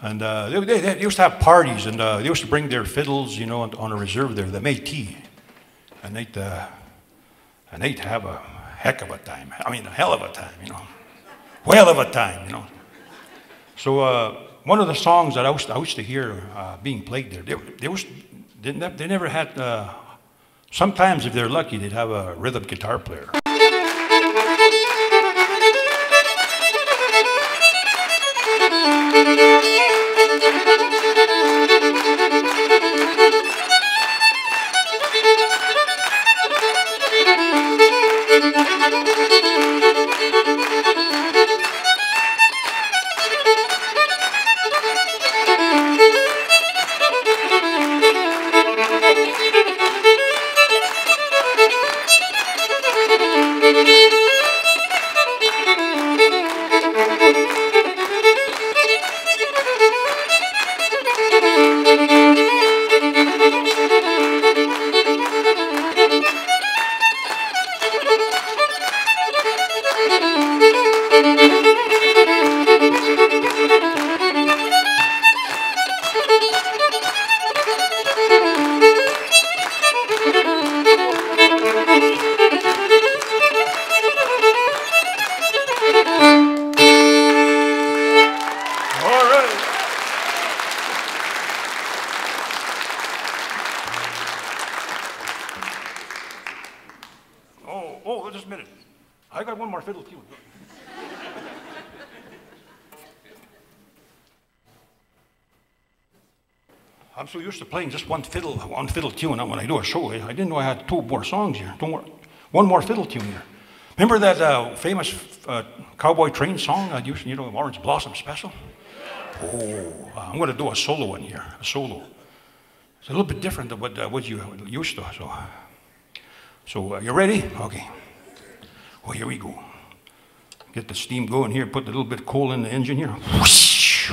and they used to have parties, and they used to bring their fiddles, you know, on a reserve there. They made tea, and they'd have a heck of a time. I mean, a hell of a time, you know, whale of a time, you know. So one of the songs that I used to hear being played there, they never had. Sometimes, if they're lucky, they'd have a rhythm guitar player. just a minute. I got one more fiddle tune. I'm so used to playing just one fiddle tune when I do a show. I didn't know I had 2 more songs here. One more fiddle tune here. Remember that famous Cowboy Train song I used, Orange Blossom Special? Oh, I'm going to do a solo one here, a solo. It's a little bit different than what you used to. So you ready? Okay. Well, here we go. Get the steam going here. Put a little bit of coal in the engine here. Whoosh.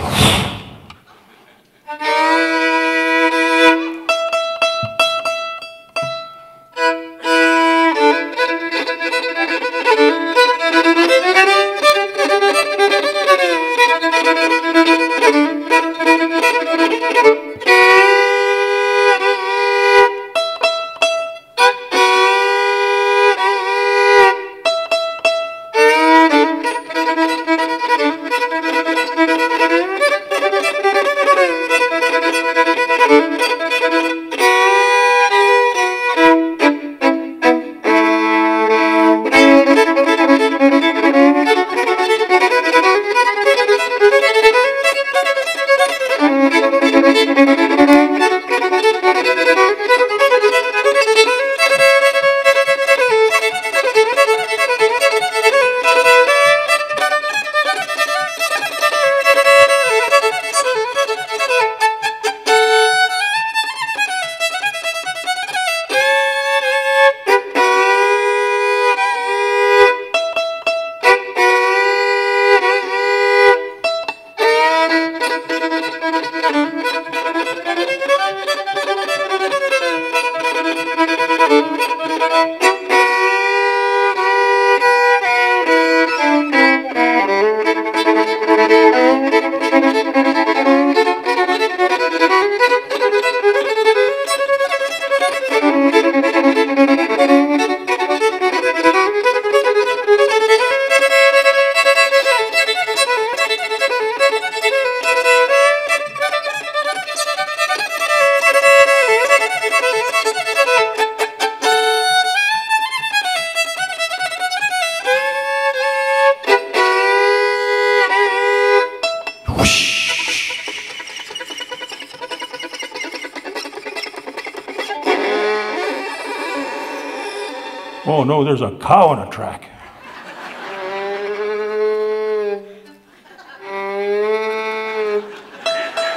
Oh no, there's a cow on a track.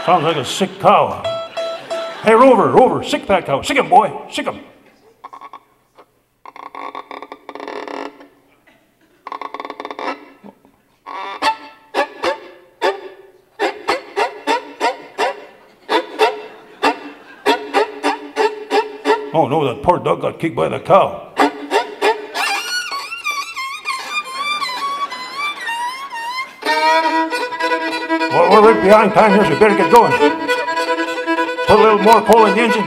Sounds like a sick cow. Hey, Rover, sick that cow. Sick him, boy, sick him. Oh no, that poor dog got kicked by the cow. Well, we're right behind time here, so we better get going. Put a little more coal in the engine.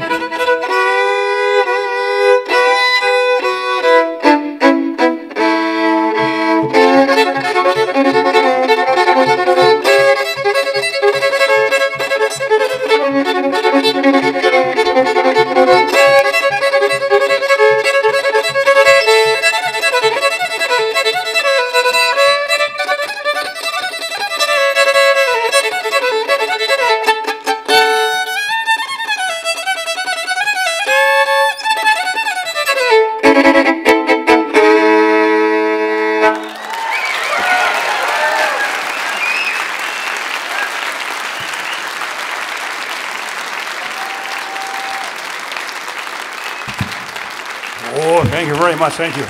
Oh, thank you very much, thank you.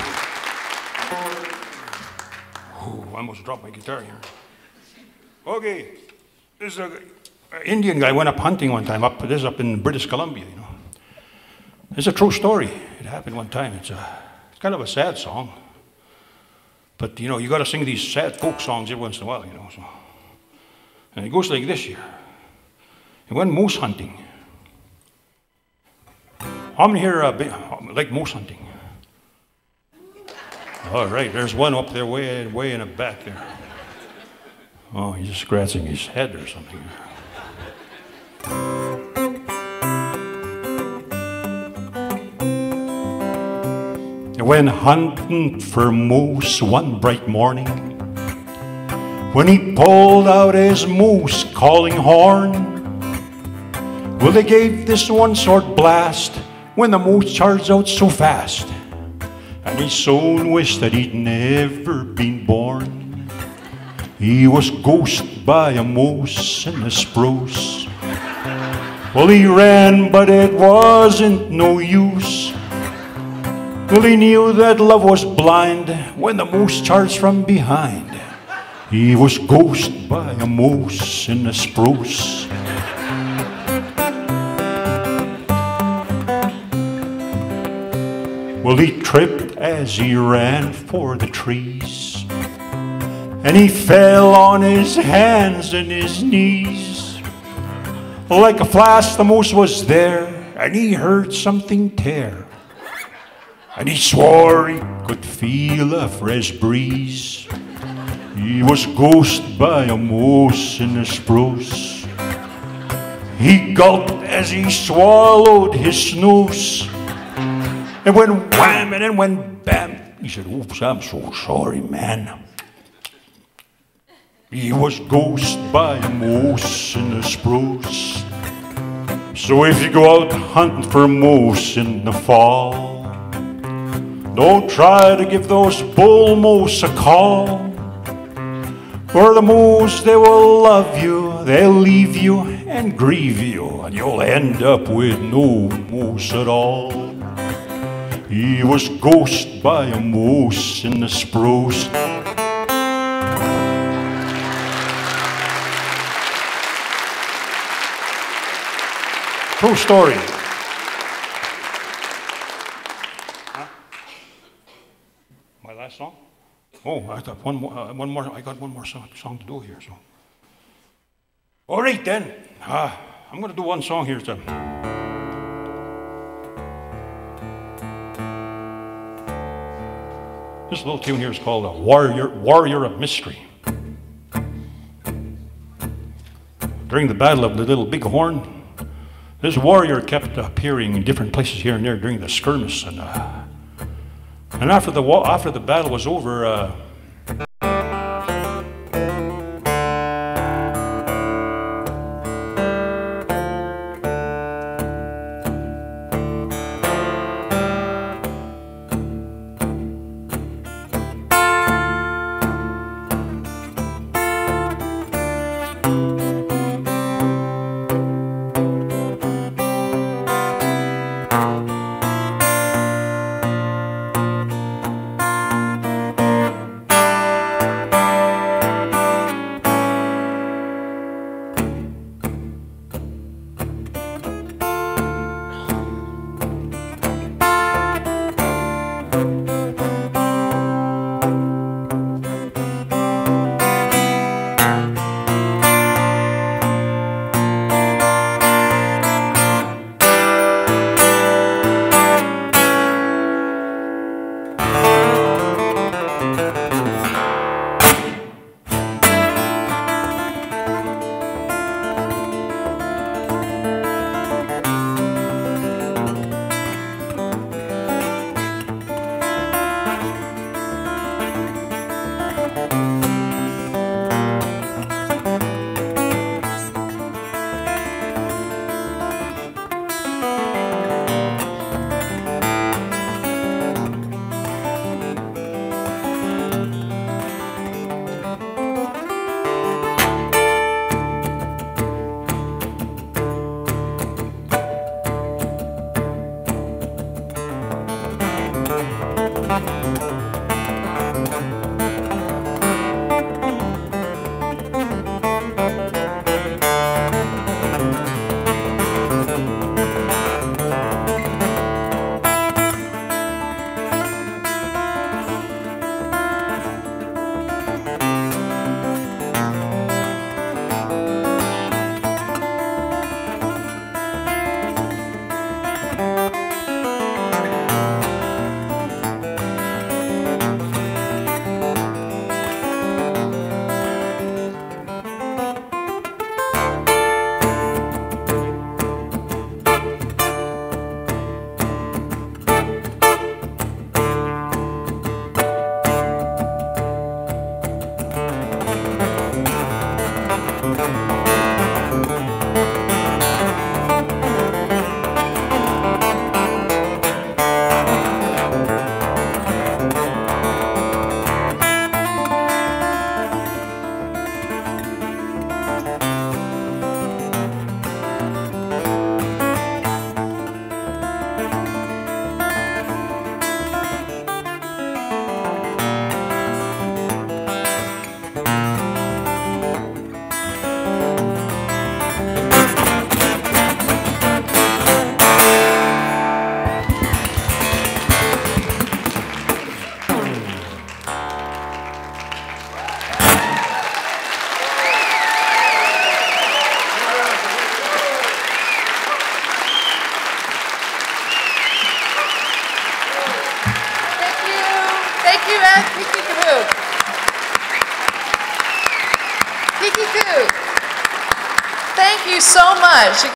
Oh, I almost dropped my guitar here. Okay, this is an Indian guy went up hunting one time, up in British Columbia, you know. It's a true story. It happened one time. It's kind of a sad song. But, you know, you got to sing these sad folk songs every once in a while, you know. So. And it goes like this here. He went moose hunting. How many here like moose hunting? All right, there's one up there way in the back there. Oh, he's just scratching his head or something. went hunting for moose one bright morning. When he pulled out his moose calling horn, well, they gave this one short blast when the moose charged out so fast, and he soon wished that he'd never been born. He was ghosted by a moose in the spruce. Well, he ran, but it wasn't no use. Well, he knew that love was blind when the moose charged from behind. He was ghosted by a moose in the spruce. Well, he tripped as he ran for the trees, and he fell on his hands and his knees. Like a flash, the moose was there, and he heard something tear, and he swore he could feel a fresh breeze. He was ghosted by a moose in the spruce. He gulped as he swallowed his snooze, and went wham and then went bam. He said, "Oops, I'm so sorry, man." He was ghosted by a moose in the spruce. So if you go out hunting for moose in the fall, don't try to give those bull moose a call. For the moose, they will love you, they'll leave you and grieve you, and you'll end up with no moose at all. He was ghosted by a moose in the spruce. True story. Huh? My last song? Oh, I got one more. I got one more song to do here. So, all right then. I'm going to do one song here. So. This little tune here is called "Warrior of Mystery." During the Battle of the Little Bighorn, this warrior kept appearing in different places here and there during the skirmish, and after the battle was over, band, Peekeekoot. Peekeekoot. Thank you so much.